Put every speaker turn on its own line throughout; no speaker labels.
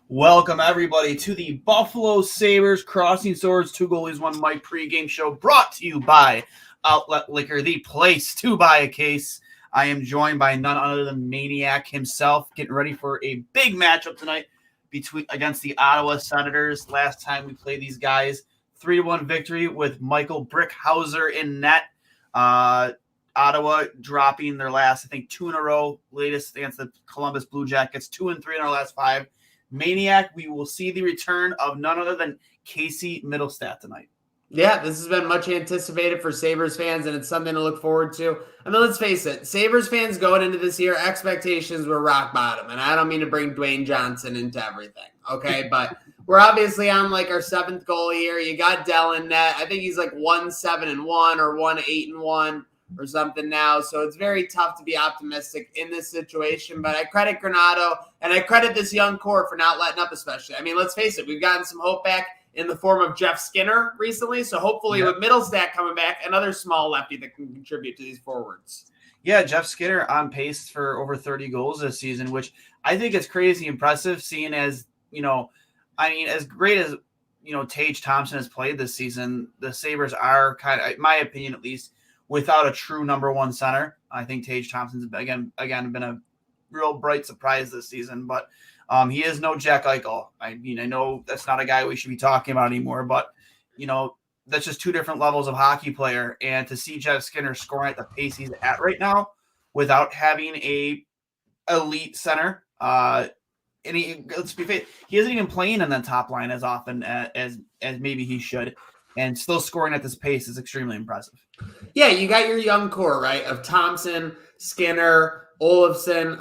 Welcome, everybody, to the Buffalo Sabres Crossing Swords, Two Goalies, One Mic pregame show brought to you by Outlet Liquor, the place to buy a case. I am joined by none other than Maniac himself, getting ready for a big matchup tonight against the Ottawa Senators. Last time we played these guys, 3-1 victory with Michael Brickhauser in net. Ottawa dropping their last, I think, 2 in a row, latest against the Columbus Blue Jackets, 2-3 in our last 5. Maniac, we will see the return of none other than Casey Mittelstadt tonight.
Yeah, this has been much anticipated for Sabres fans, and it's something to look forward to. I mean, let's face it, Sabres fans going into this year, expectations were rock bottom, and I don't mean to bring Dwayne Johnson into everything, okay? But we're obviously on, like, our 7th goal here. You got Dell in net. I think he's, like, 1-7-1 or 1-8-1 or something now. So it's very tough to be optimistic in this situation. But I credit Granato, and I credit this young core for not letting up especially. I mean, let's face it, we've gotten some hope back in the form of Jeff Skinner recently. So hopefully with Mittelstadt coming back, another small lefty that can contribute to these forwards.
Yeah, Jeff Skinner on pace for over 30 goals this season, which I think is crazy impressive, seeing as, as great as, Tage Thompson has played this season, the Sabres are kind of, in my opinion at least, without a true number one center. I think Tage Thompson's again been a real bright surprise this season, but he is no Jack Eichel. I know that's not a guy we should be talking about anymore, but that's just two different levels of hockey player. And to see Jeff Skinner scoring at the pace he's at right now without having a elite center, and let's be fair, he isn't even playing in the top line as often as maybe he should, and still scoring at this pace is extremely impressive.
Yeah, you got your young core, right, of Thompson, Skinner, Olofsson,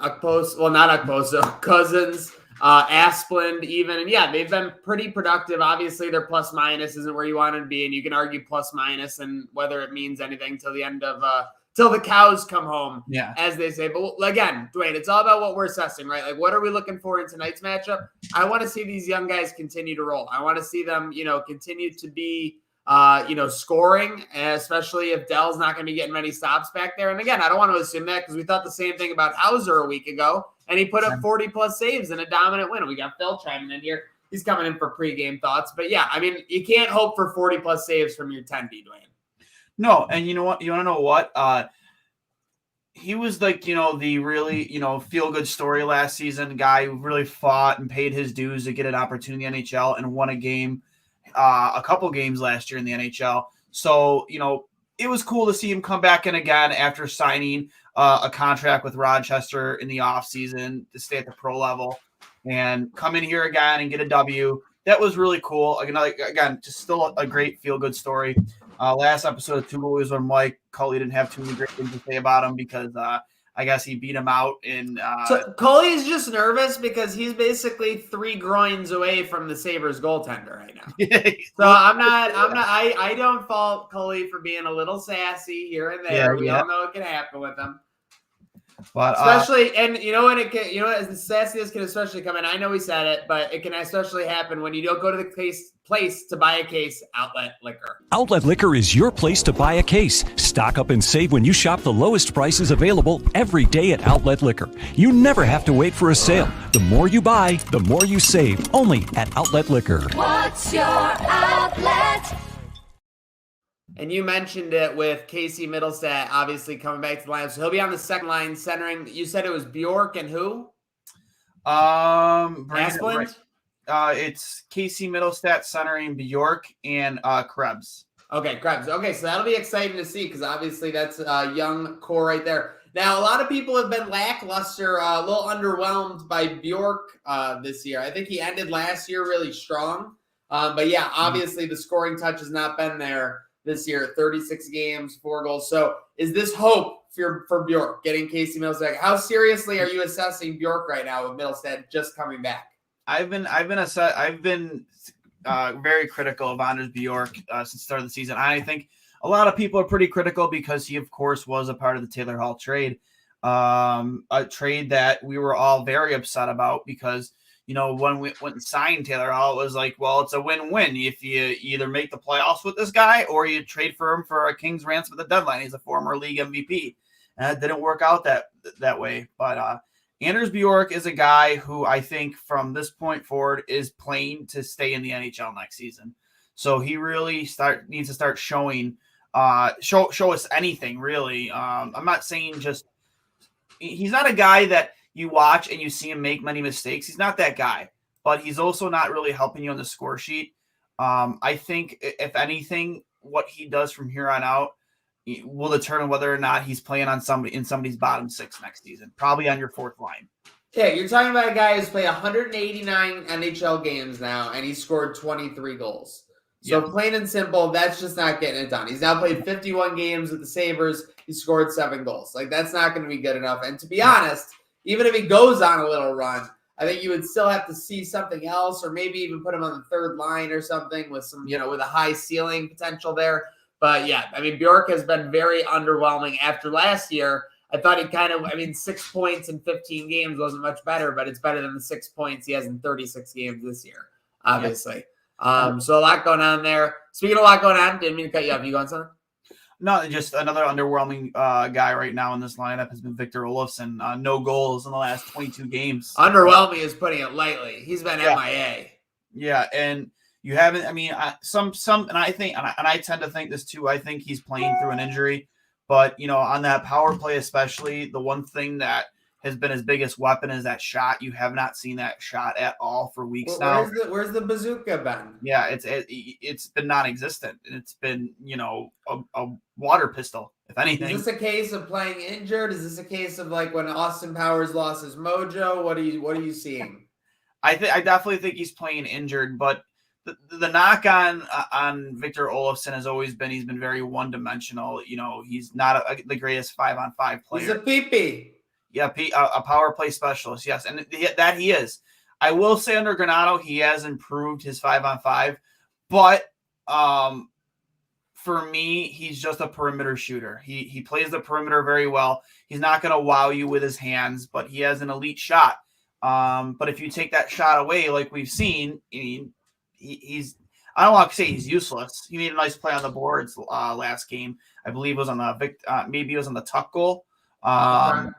Cousins, Asplund even. And yeah, they've been pretty productive. Obviously, their plus minus isn't where you want to be, and you can argue plus minus and whether it means anything till the end of till the cows come home, as they say. But again, Duane, it's all about what we're assessing, right? Like, what are we looking for in tonight's matchup? I want to see these young guys continue to roll. I want to see them, continue to be scoring, especially if Dell's not going to be getting many stops back there. And again, I don't want to assume that because we thought the same thing about Hauser a week ago, and he put up 40-plus saves in a dominant win. We got Phil chiming in here. He's coming in for pregame thoughts. But yeah, I mean, you can't hope for 40-plus saves from your 10D, Duane.
No, and you know what? You want to know what? He was like, the really, feel-good story last season, guy who really fought and paid his dues to get an opportunity in the NHL and won a game. A couple games last year in the NHL. So, it was cool to see him come back in again after signing a contract with Rochester in the offseason to stay at the pro level and come in here again and get a W. That was really cool. Again, just still a great feel-good story. Last episode of Two Goalies One Mic, Cully didn't have too many great things to say about him because I guess he beat him out in.
So Cully's just nervous because he's basically 3 groins away from the Sabres goaltender right now. So I don't fault Cully for being a little sassy here and there. We all know it can happen with him. But especially, and as the sassiness can especially come in. I know we said it, but it can especially happen when you don't go to the place to buy a case. Outlet Liquor.
Outlet Liquor is your place to buy a case. Stock up and save when you shop the lowest prices available every day at Outlet Liquor. You never have to wait for a sale. The more you buy, the more you save. Only at Outlet Liquor.
What's your outlet?
And you mentioned it with Casey Mittelstadt, obviously coming back to the lineup. So he'll be on the second line centering. You said it was Bjork and who? Asplund?
It's Casey Mittelstadt centering Bjork and Krebs.
Okay, Krebs. Okay, so that'll be exciting to see because obviously that's a young core right there. Now, a lot of people have been lackluster, a little underwhelmed by Bjork this year. I think he ended last year really strong. But yeah, obviously the scoring touch has not been there this year. 36 games, 4 goals. So is this hope for Bjork getting Casey Mittelstadt? How seriously are you assessing Bjork right now with Mittelstadt just coming back?
I've been very critical of Anders Bjork since the start of the season. I think a lot of people are pretty critical because he, of course, was a part of the Taylor Hall trade, a trade that we were all very upset about because, when we went and signed Taylor Hall, it was like, well, it's a win-win. If you either make the playoffs with this guy or you trade for him for a king's ransom at the deadline. He's a former league MVP. And it didn't work out that way. But Anders Bjork is a guy who I think from this point forward is playing to stay in the NHL next season. So he really needs to start showing, show us anything really. I'm not saying just he's not a guy that you watch and you see him make many mistakes. He's not that guy, but he's also not really helping you on the score sheet. I think if anything, what he does from here on out will determine whether or not he's playing on somebody's bottom six next season, probably on your fourth line.
Yeah, you're talking about a guy who's played 189 NHL games now, and he scored 23 goals. So plain and simple, that's just not getting it done. He's now played 51 games with the Sabres. He scored 7 goals. Like, that's not going to be good enough. And to be honest, even if he goes on a little run, I think you would still have to see something else, or maybe even put him on the third line or something with some, with a high ceiling potential there. But yeah, I mean, Bjork has been very underwhelming after last year. I thought he 6 points in 15 games wasn't much better, but it's better than the 6 points he has in 36 games this year, obviously. So a lot going on there. Speaking of a lot going on, didn't mean to cut you off. You going something?
No, just another underwhelming guy right now in this lineup has been Victor Olofsson. No goals in the last 22 games.
Underwhelming is putting it lightly. He's been MIA.
Yeah, and you haven't. I mean, and I tend to think this too. I think he's playing through an injury, but on that power play, especially, the one thing that has been his biggest weapon is that shot. You have not seen that shot at all for weeks now.
Where's the bazooka been?
Yeah, it's been non-existent. It's been a water pistol, if anything.
Is this a case of playing injured? Is this a case of like when Austin Powers lost his mojo? What are you seeing?
I definitely think he's playing injured, but the knock on Victor Olofsson has always been he's been very one-dimensional. He's not the greatest 5-on-5 player.
He's a pee-pee.
Yeah, a power play specialist, yes, and that he is. I will say under Granato, he has improved his 5-on-5, but for me, he's just a perimeter shooter. He plays the perimeter very well. He's not going to wow you with his hands, but he has an elite shot. But if you take that shot away, like we've seen, he's I don't want to say he's useless. He made a nice play on the boards last game. I believe it was on the maybe it was on the tuck goal. And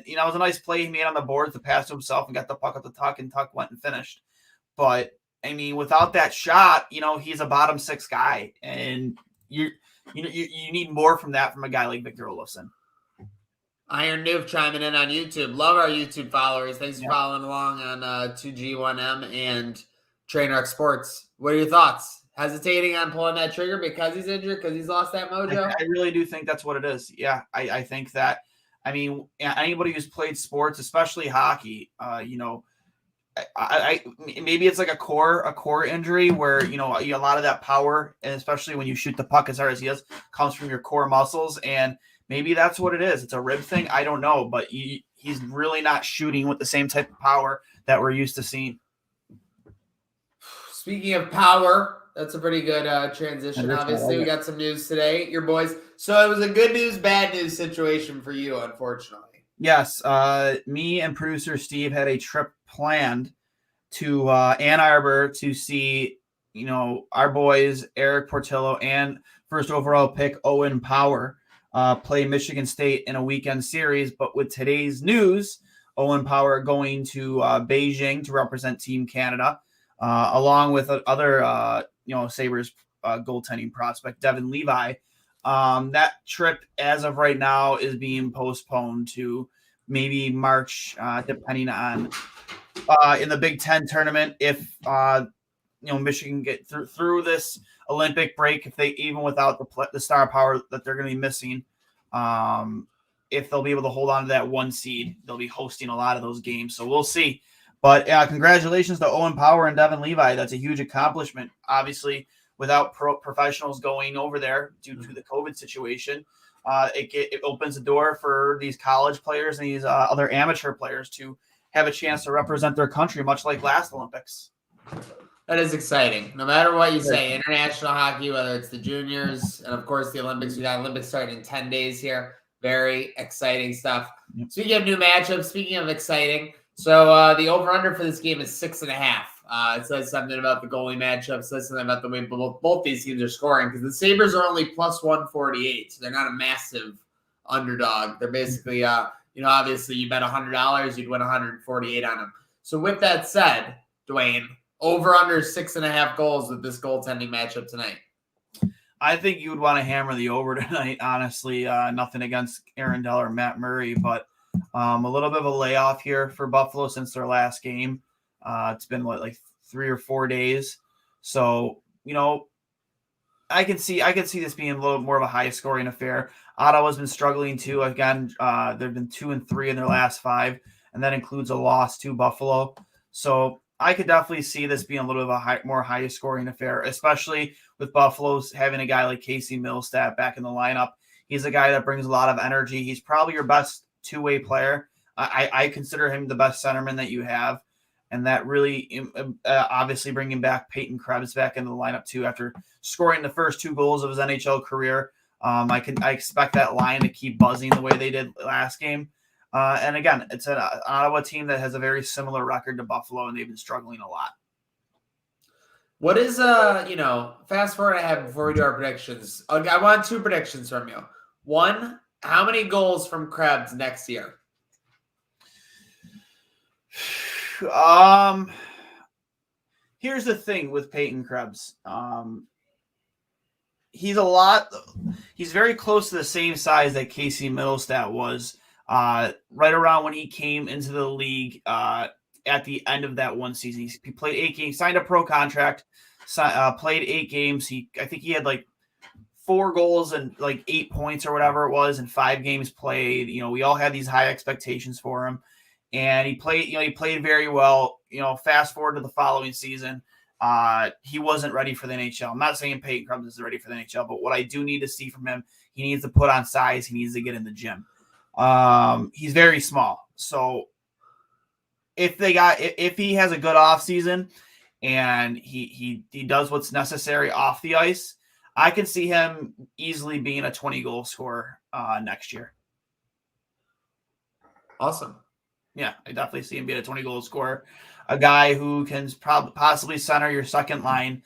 it was a nice play he made on the boards to pass to himself and got the puck at the tuck, and tuck went and finished. But I mean, without that shot, he's a bottom six guy, and you need more from that from a guy like Victor Olofsson.
Iron Noob chiming in on YouTube. Love our YouTube followers. Thanks for following along on 2G1M and Trainwreck Sports. What are your thoughts? Hesitating on pulling that trigger because he's injured, because he's lost that mojo?
I really do think that's what it is. Yeah, I think that. I mean, anybody who's played sports, especially hockey, maybe it's like a core injury where a lot of that power, and especially when you shoot the puck as hard as he does, comes from your core muscles, and maybe that's what it is. It's a rib thing. I don't know, but he's really not shooting with the same type of power that we're used to seeing.
Speaking of power, that's a pretty good transition. Obviously, we got some news today, your boys. So it was a good news, bad news situation for you, unfortunately.
Yes. Me and producer Steve had a trip planned to Ann Arbor to see, our boys, Eric Portillo and first overall pick Owen Power play Michigan State in a weekend series. But with today's news, Owen Power going to Beijing to represent Team Canada, along with other, Sabres goaltending prospect, Devin Levi. That trip, as of right now, is being postponed to maybe March, depending on in the Big Ten tournament. If Michigan get through this Olympic break, if they even without the star power that they're going to be missing, if they'll be able to hold on to that 1 seed, they'll be hosting a lot of those games. So we'll see. But congratulations to Owen Power and Devin Levi. That's a huge accomplishment. Obviously, without professionals going over there due to the COVID situation, it opens the door for these college players and these other amateur players to have a chance to represent their country, much like last Olympics.
That is exciting. No matter what you say, international hockey, whether it's the juniors and, of course, the Olympics. We got Olympics starting in 10 days here. Very exciting stuff. Yep. Speaking of new matchups, speaking of exciting, so the over-under for this game is 6.5. It says something about the goalie matchup. It says something about the way both these teams are scoring, because the Sabres are only plus 148, so they're not a massive underdog. They're basically obviously you bet $100, you'd win 148 on him. So with that said, Duane, over under 6.5 goals with this goaltending matchup tonight.
I think you would want to hammer the over tonight, honestly. Nothing against Aaron Dell or Matt Murray, but a little bit of a layoff here for Buffalo since their last game. It's been like 3 or 4 days. So, I can see this being a little more of a high scoring affair. Ottawa's been struggling too. Again, they've been 2-3 in their last 5, and that includes a loss to Buffalo. So I could definitely see this being a little bit of a more high scoring affair, especially with Buffalo's having a guy like Casey Middlestat back in the lineup. He's a guy that brings a lot of energy. He's probably your best two-way player. I consider him the best centerman that you have. And that really, obviously bringing back Peyton Krebs back into the lineup too after scoring the first 2 goals of his NHL career. I expect that line to keep buzzing the way they did last game. And again, it's an Ottawa team that has a very similar record to Buffalo, and they've been struggling a lot.
What is, fast forward ahead before we do our predictions. I want 2 predictions from you. 1, how many goals from Krebs next year?
Here's the thing with Peyton Krebs. He's very close to the same size that Casey Middlestat was right around when he came into the league at the end of that one season. He played 8 games, signed a pro contract, played 8 games. I think he had like 4 goals and like 8 points or whatever it was in 5 games played. We all had these high expectations for him. And he played very well. Fast forward to the following season, he wasn't ready for the NHL. I'm not saying Peyton Krebs is ready for the NHL, but what I do need to see from him, he needs to put on size. He needs to get in the gym. He's very small. So if he has a good off season and he does what's necessary off the ice, I can see him easily being a 20-goal scorer next year.
Awesome.
Yeah, I definitely see him being a 20-goal scorer. A guy who can possibly center your second line,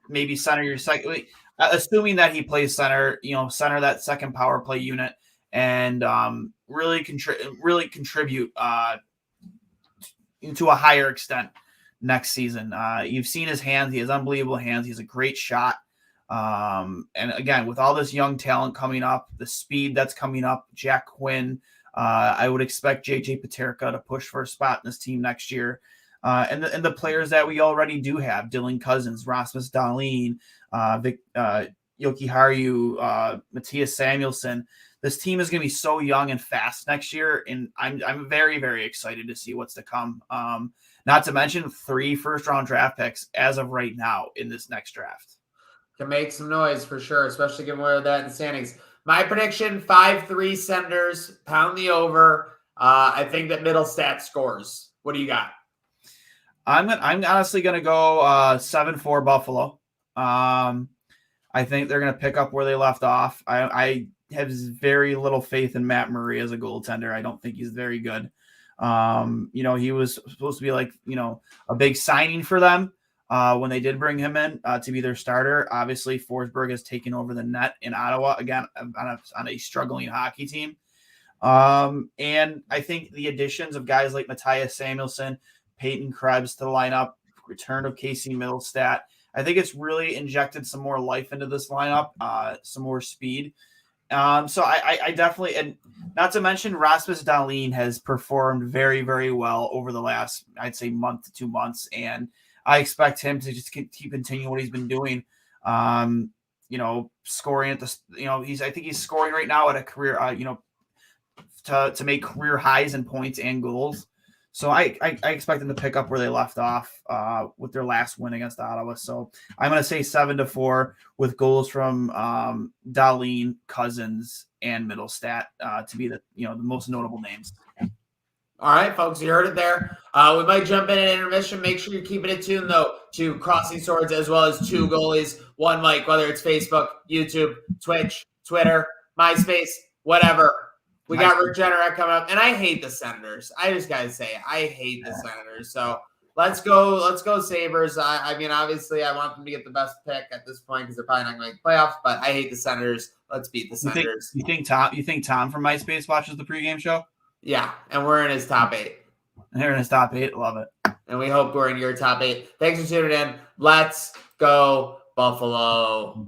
maybe center your second, assuming that he plays center, center that second power play unit, and really contribute to a higher extent next season. You've seen his hands; he has unbelievable hands. He's a great shot. And again, with all this young talent coming up, the speed that's coming up, Jack Quinn. I would expect JJ Peterka to push for a spot in this team next year. And the players that we already do have, Dylan Cousins, Rasmus Dahlin, Joki Harju, Matthias Samuelsson. This team is going to be so young and fast next year, and I'm very, very excited to see what's to come. Not to mention 3 first-round draft picks as of right now in this next draft.
Can make some noise for sure, especially given where that in the standings. My prediction, 5-3 Senators, pound the over. I think that Middlestat scores. What do you got?
I'm honestly going to go 7-4 Buffalo. I think they're going to pick up where they left off. I have very little faith in Matt Murray as a goaltender. I don't think he's very good. He was supposed to be like, a big signing for them. When they did bring him in to be their starter. Obviously, Forsberg has taken over the net in Ottawa, again, on a struggling hockey team. And I think the additions of guys like Matthias Samuelsson, Peyton Krebs to the lineup, return of Casey Middlestat, I think it's really injected some more life into this lineup, some more speed. So I definitely, and not to mention Rasmus Dahlin has performed very, very well over the last, I'd say, month to 2 months. And I expect him to just keep continuing what he's been doing. Scoring at the, I think he's scoring right now at a career, to make career highs in points and goals. So I expect them to pick up where they left off with their last win against Ottawa. So I'm going to say 7-4 with goals from Dahlin, Cousins, and Middlestat to be the most notable names.
All right, folks, you heard it there. We might jump in at intermission. Make sure you're keeping it tuned, though, to Crossing Swords as well as 2 goalies, 1 mic, whether it's Facebook, YouTube, Twitch, Twitter, MySpace, whatever. We got Rick Jenner coming up, and I hate the Senators. I just got to say, I hate the Senators. So Let's go Sabres. I mean, obviously, I want them to get the best pick at this point because they're probably not going to make playoffs. But I hate the Senators. Let's beat the Senators.
You think Tom from MySpace watches the pregame show?
Yeah, and we're in his top 8.
And they're in his top 8. Love it.
And we hope we're in your top 8. Thanks for tuning in. Let's go Buffalo.